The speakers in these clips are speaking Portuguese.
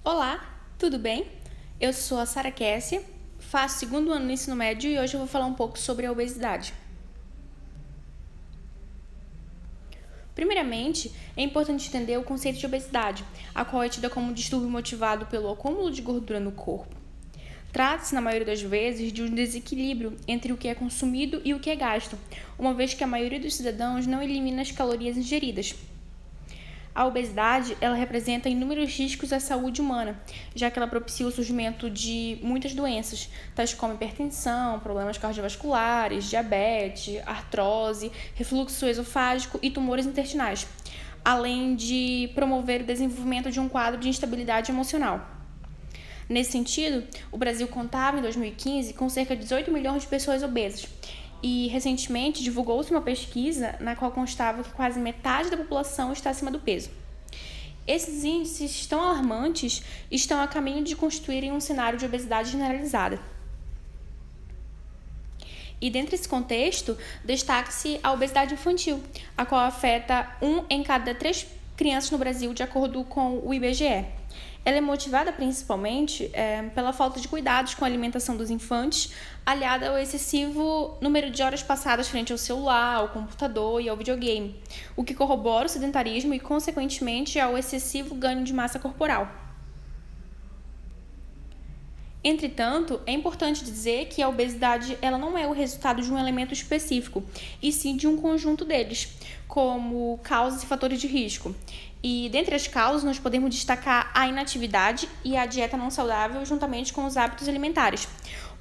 Olá, tudo bem? Eu sou a Sara Kessia, faço segundo ano no ensino médio e hoje eu vou falar um pouco sobre a obesidade. Primeiramente, é importante entender o conceito de obesidade, a qual é tida como um distúrbio motivado pelo acúmulo de gordura no corpo. Trata-se, na maioria das vezes, de um desequilíbrio entre o que é consumido e o que é gasto, uma vez que a maioria dos cidadãos não elimina as calorias ingeridas. A obesidade, ela representa inúmeros riscos à saúde humana, já que ela propicia o surgimento de muitas doenças, tais como hipertensão, problemas cardiovasculares, diabetes, artrose, refluxo esofágico e tumores intestinais, além de promover o desenvolvimento de um quadro de instabilidade emocional. Nesse sentido, o Brasil contava em 2015 com cerca de 18 milhões de pessoas obesas. E recentemente divulgou-se uma pesquisa na qual constava que quase metade da população está acima do peso. Esses índices tão alarmantes estão a caminho de constituírem um cenário de obesidade generalizada. E dentro desse contexto, destaca-se a obesidade infantil, a qual afeta 1 em cada 3 crianças no Brasil, de acordo com o IBGE. Ela é motivada principalmente pela falta de cuidados com a alimentação dos infantes, aliada ao excessivo número de horas passadas frente ao celular, ao computador e ao videogame, o que corrobora o sedentarismo e, consequentemente, ao excessivo ganho de massa corporal. Entretanto, é importante dizer que a obesidade ela não é o resultado de um elemento específico, e sim de um conjunto deles, como causas e fatores de risco. E dentre as causas, nós podemos destacar a inatividade e a dieta não saudável juntamente com os hábitos alimentares,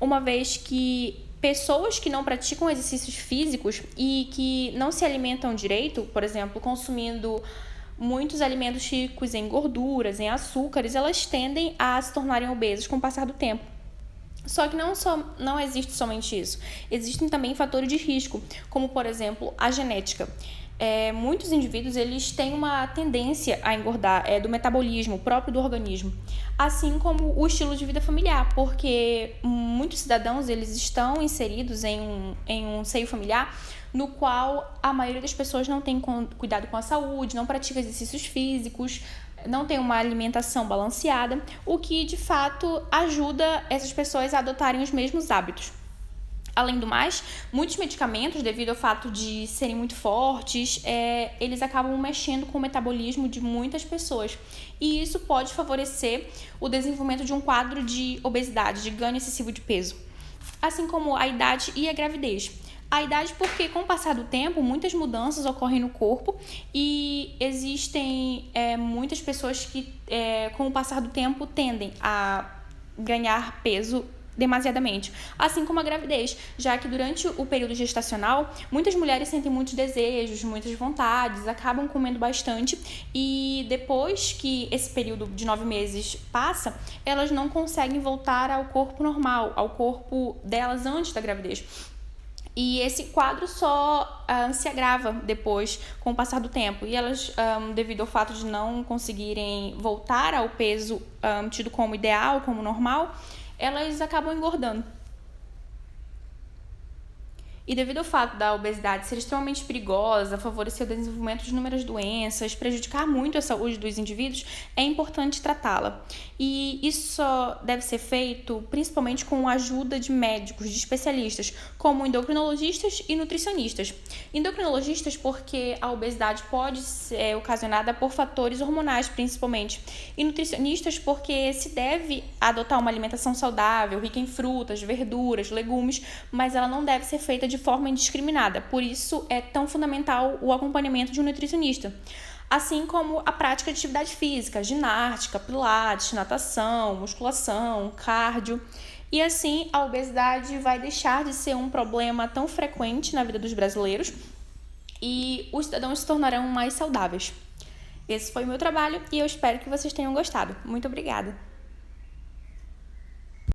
uma vez que pessoas que não praticam exercícios físicos e que não se alimentam direito, por exemplo, consumindo muitos alimentos ricos em gorduras, em açúcares, elas tendem a se tornarem obesas com o passar do tempo. Só que não existe somente isso. Existem também fatores de risco, como, por exemplo, a genética. Muitos indivíduos eles têm uma tendência a engordar, do metabolismo próprio do organismo, assim como o estilo de vida familiar, porque muitos cidadãos eles estão inseridos em um seio familiar no qual a maioria das pessoas não tem cuidado com a saúde, não pratica exercícios físicos, não tem uma alimentação balanceada, o que de fato ajuda essas pessoas a adotarem os mesmos hábitos. Além do mais, muitos medicamentos, devido ao fato de serem muito fortes, eles acabam mexendo com o metabolismo de muitas pessoas. E isso pode favorecer o desenvolvimento de um quadro de obesidade, de ganho excessivo de peso. Assim como a idade e a gravidez. A idade porque, com o passar do tempo, muitas mudanças ocorrem no corpo e existem muitas pessoas que, com o passar do tempo, tendem a ganhar peso demasiadamente, assim como a gravidez, já que durante o período gestacional, muitas mulheres sentem muitos desejos, muitas vontades, acabam comendo bastante e depois que esse período de 9 meses passa, elas não conseguem voltar ao corpo normal, ao corpo delas antes da gravidez. E esse quadro só se agrava depois, com o passar do tempo. E elas, devido ao fato de não conseguirem voltar ao peso tido como ideal, como normal, elas acabam engordando. E devido ao fato da obesidade ser extremamente perigosa, favorecer o desenvolvimento de inúmeras doenças, prejudicar muito a saúde dos indivíduos, é importante tratá-la. E isso só deve ser feito principalmente com a ajuda de médicos, de especialistas, como endocrinologistas e nutricionistas. Endocrinologistas porque a obesidade pode ser ocasionada por fatores hormonais, principalmente. E nutricionistas porque se deve adotar uma alimentação saudável, rica em frutas, verduras, legumes, mas ela não deve ser feita de forma indiscriminada. Por isso é tão fundamental o acompanhamento de um nutricionista. Assim como a prática de atividade física, ginástica, pilates, natação, musculação, cardio. E assim a obesidade vai deixar de ser um problema tão frequente na vida dos brasileiros e os cidadãos se tornarão mais saudáveis. Esse foi o meu trabalho e eu espero que vocês tenham gostado. Muito obrigada!